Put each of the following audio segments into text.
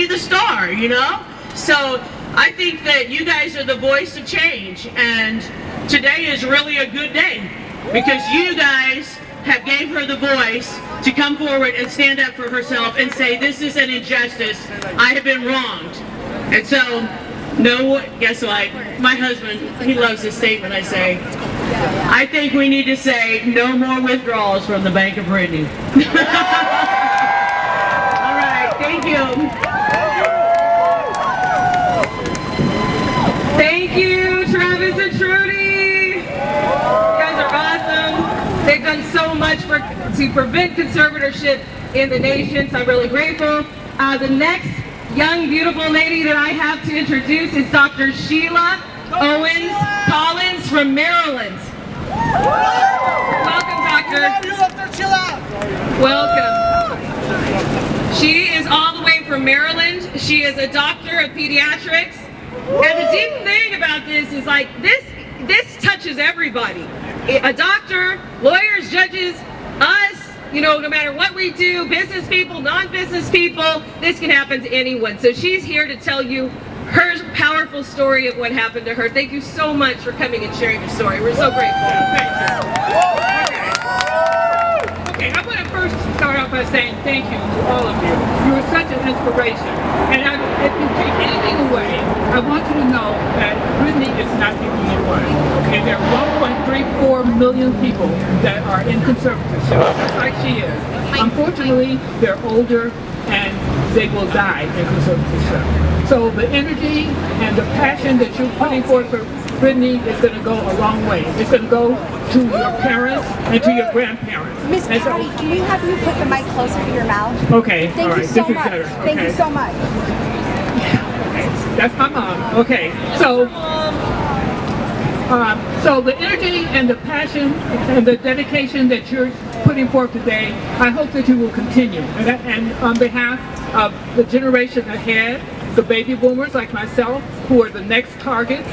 be the star, you know? So I think that you guys are the voice of change, and today is really a good day because you guys have gave her the voice to come forward and stand up for herself and say, this is an injustice, I have been wronged. And so, guess what? My husband, he loves this statement I say. I think we need to say, no more withdrawals from the Bank of Britney. All right, thank you. Thank you, Travis and Trudy. You guys are awesome. They've done so much to prevent conservatorship in the nation, so I'm really grateful. The next young, beautiful lady that I have to introduce is Dr. Sheila Owens Collins from Maryland. Welcome, Doctor. Welcome. She is all the way from Maryland. She is a doctor of pediatrics. And the deep thing about this is like this touches everybody. A doctor, lawyers, judges, us, you know, no matter what we do, business people, non-business people, this can happen to anyone. So she's here to tell you her powerful story of what happened to her. Thank you so much for coming and sharing your story. We're so grateful. Thank you. Okay, I'm going to first start off by saying thank you to all of you. You are such an inspiration. And if you take anything away, I want you to know that Britney is not the only one. Okay, there are 1.34 million people that are in conservatorship, just like she is. Unfortunately, they're older and they will die in conservatorship. So the energy and the passion that you're putting forth for Britney is going to go a long way. It's going to go to your parents and to your grandparents. Miss Patty, do you have you put the mic closer to your mouth? Okay, Thank all right. you so This is much. better. Thank Okay. you so much. That's my mom. Okay, so the energy and the passion and the dedication that you're putting forth today, I hope that you will continue. And on behalf of the generation ahead, the baby boomers like myself, who are the next targets,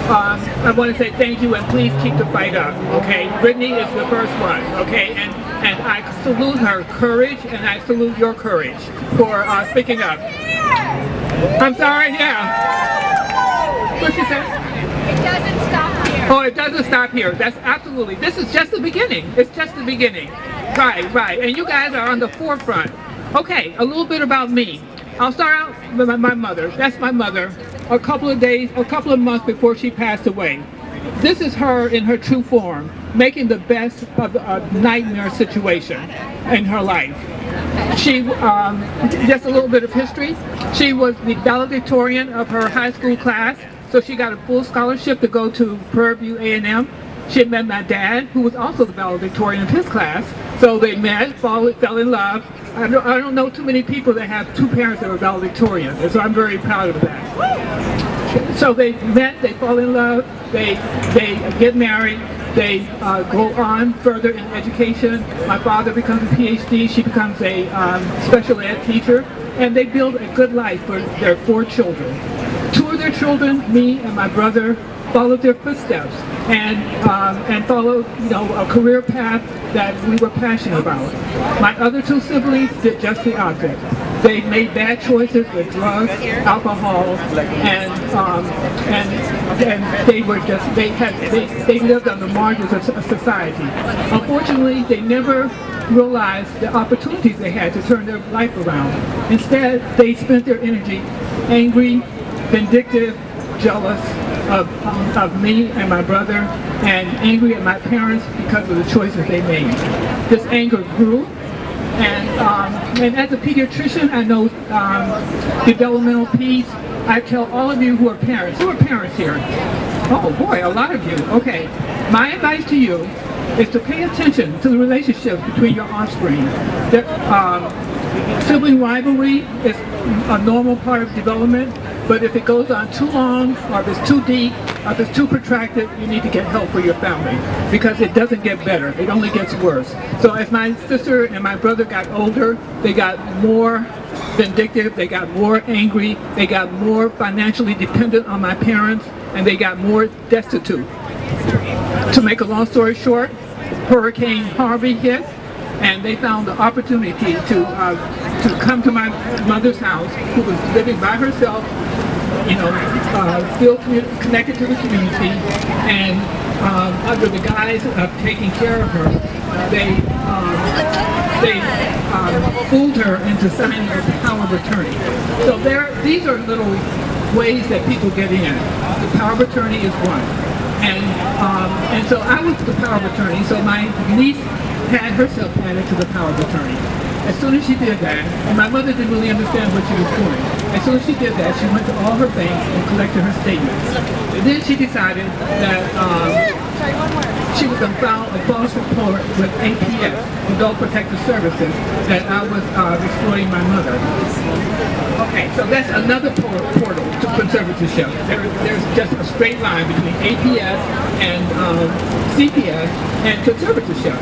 I want to say thank you and please keep the fight up, okay? Britney is the first one, okay? And I salute her courage and I salute your courage for speaking up. I'm sorry, yeah. What she say? It doesn't stop here. Oh, it doesn't stop here. That's absolutely. This is just the beginning. It's just the beginning. Right, right. And you guys are on the forefront. Okay, a little bit about me. I'll start out with my mother. That's my mother. A couple of months before she passed away. This is her in her true form, making the best of a nightmare situation in her life. She, just a little bit of history, she was the valedictorian of her high school class, so she got a full scholarship to go to Prairie View A&M. She had met my dad, who was also the valedictorian of his class, so they met, fell in love. I don't know too many people that have two parents that were valedictorians, and so I'm very proud of that. So they met, they fall in love, they get married, they go on further in education. My father becomes a PhD, she becomes a special ed teacher, and they build a good life for their 4 children. 2 of their children, me and my brother, followed their footsteps and followed, you know, a career path that we were passionate about. My other 2 siblings did just the opposite. They made bad choices with drugs, alcohol, and they were just they lived on the margins of society. Unfortunately, they never realized the opportunities they had to turn their life around. Instead, they spent their energy angry, vindictive, jealous of me and my brother, and angry at my parents because of the choices they made. This anger grew, and as a pediatrician, I know developmental piece. I tell all of you who are parents here. Oh boy, a lot of you. Okay, my advice to you is to pay attention to the relationships between your offspring. Sibling rivalry is a normal part of development, but if it goes on too long, or if it's too deep, or if it's too protracted, you need to get help for your family, because it doesn't get better, it only gets worse. So as my sister and my brother got older, they got more vindictive, they got more angry, they got more financially dependent on my parents, and they got more destitute. To make a long story short, Hurricane Harvey hit, and they found the opportunity to come to my mother's house, who was living by herself, still connected to the community, and under the guise of taking care of her, they fooled her into signing a power of attorney. So these are little ways that people get in. The power of attorney is one. And so I was the power of attorney, so my niece had herself added to the power of attorney. As soon as she did that, and my mother didn't really understand what she was doing, as soon as she did that, she went to all her banks and collected her statements. And then she decided that she was going to file a false report with APS, Adult Protective Services, that I was destroying my mother. Okay, so that's another portal to conservatorship. There's just a straight line between APS and CPS and conservatorship.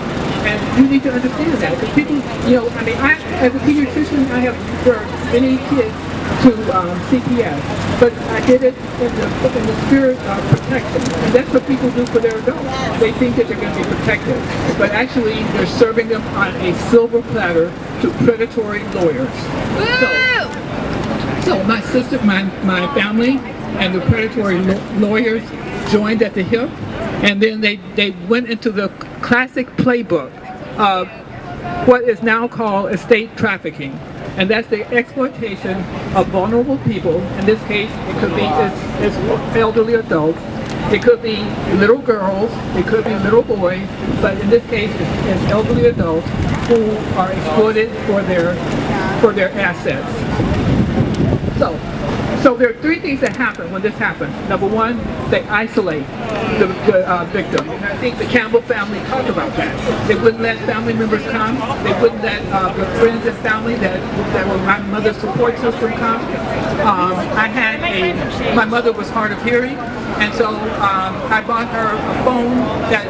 And you need to understand that, because people, as a pediatrician, I have referred many kids to CPS, but I did it in the spirit of protection. And that's what people do for their adults. They think that they're going to be protected, but actually they're serving them on a silver platter to predatory lawyers. So my sister, my family, and the predatory lawyers joined at the hip, and then they went into the classic playbook of what is now called estate trafficking, and that's the exploitation of vulnerable people. In this case, it could be it's elderly adults, it could be little girls, it could be little boys, but in this case, it's elderly adults who are exploited for their assets. So there are three things that happen when this happens. Number one, they isolate the victim. And I think the Campbell family talked about that. They wouldn't let family members come. They wouldn't let the friends and family that were my mother's support system come. My mother was hard of hearing, and so I bought her a phone that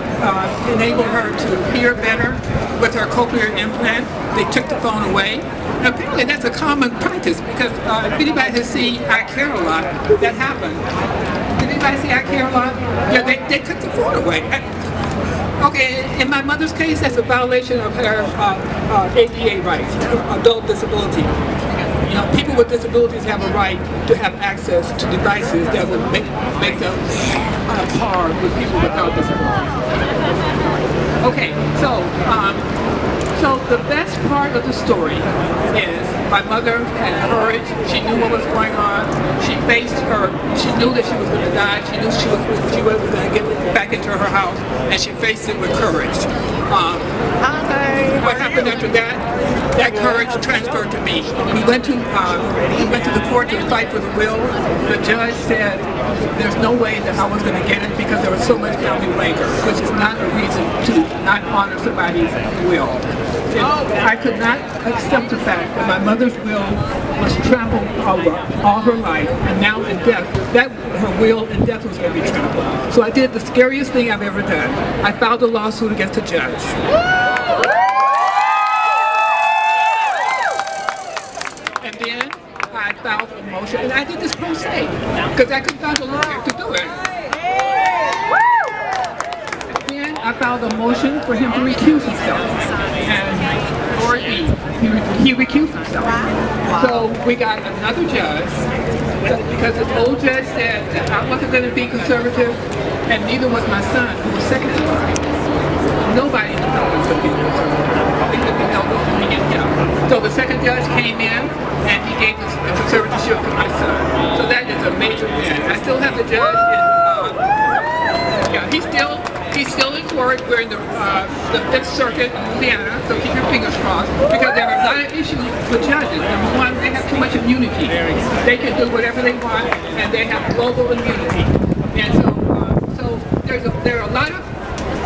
enabled her to hear better with her cochlear implant. They took the phone away. And apparently that's a common practice, because if anybody has seen I Care a Lot, that happened. Did anybody see I Care a Lot? Yeah, they took the phone away. Okay, in my mother's case, that's a violation of her ADA rights, adult disability. People with disabilities have a right to have access to devices that would make them on a par with people without disabilities. Okay, so the best part of the story is my mother had courage. She knew what was going on. She faced she knew that she was going to die. She knew she was going to get back into her house, and she faced it with courage. What happened after that? That courage transferred to me. We went to the court to fight for the will. The judge said there's no way that I was going to get it because there was so much family rancor, which is not a reason to not honor somebody's will. I could not accept the fact that my mother's will was trampled all her life, and now in death, that her will in death was going to be trampled. So I did the scariest thing I've ever done. I filed a lawsuit against the judge. And then I filed a motion, and I did this pro se, because I couldn't find a lawyer to do it. Then I filed a motion for him to recuse himself, or he recused himself. So we got another judge, because the old judge said that I wasn't going to be conservative, and neither was my son, who was second in line. Nobody knew I was going to be conservative. They couldn't be held over me and him. So the second judge came in, and he gave the conservatorship to my son. So that is a major win. I still have the judge in, he's still in court. We're in the Fifth Circuit in Louisiana, so keep your fingers crossed, because there are a lot of issues with judges. Number one, they have too much immunity. They can do whatever they want, and they have global immunity. And so there are a lot of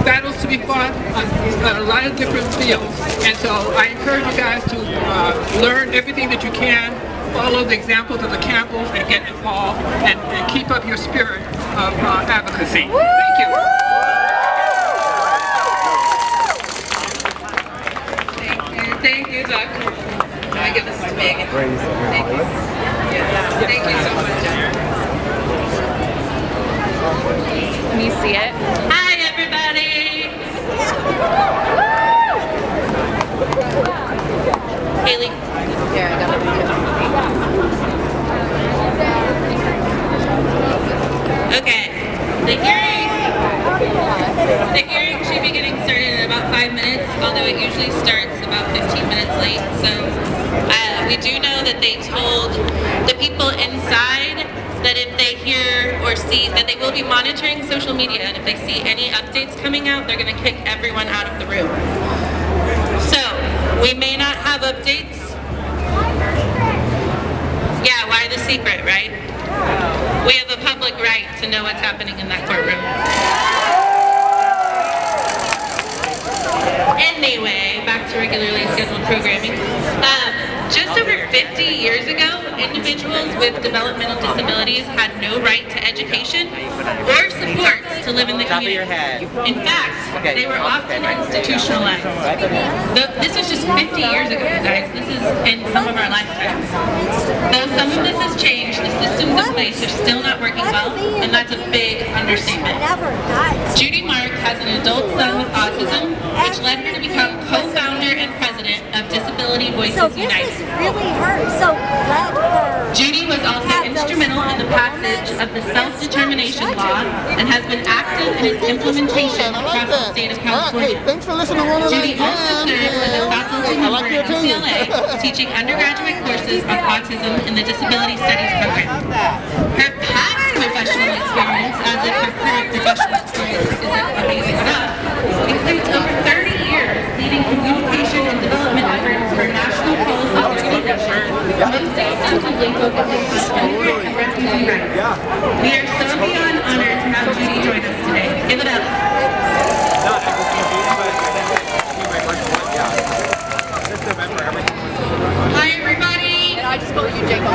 battles to be fought on a lot of different fields, and so I encourage you guys to learn everything that you can, follow the examples of the Campbells, and get involved, and keep up your spirit of advocacy. Thank you. Thank you, Doctor. I give this to Megan. Thank you. Yeah. Thank you so much. Can you see it? Hi, everybody. Haley. Here, I got it. Okay. The hearing should be getting started in about 5 minutes, although it usually starts about 15 minutes late. So we do know that they told the people inside that if they hear or see that they will be monitoring social media, and if they see any updates coming out, they're going to kick everyone out of the room. So we may not have updates. Yeah, why the secret, right? We have a public right to know what's happening in that courtroom. Anyway, back to regularly scheduled programming. Just over 50 years ago, individuals with developmental disabilities had no right to education or supports to live in the community. In fact, they were often institutionalized. This was just 50 years ago, guys. This is in some of our lifetimes. Though some of this has changed, the systems in place are still not working well, and that's a big understatement. Judy Mark has an adult son with autism, which led her to become co-founder and president of Disability Voices United. Really hurt, so let her. Judy was also instrumental in the passage of the self-determination law and has been active in its implementation across the state of California. Thanks for listening to one of Judy also serves as a faculty member at UCLA, teaching undergraduate courses on autism in the Disability Studies program. Her past professional experience, as if her current professional experience isn't amazing enough, includes over 30 years leading communication and development efforts for national policy organizations, most extensively focusing on immigrant and refugee rights. We are so beyond honored to have Judy join us today. Give it up. Hi, everybody. And I just call you Jacob.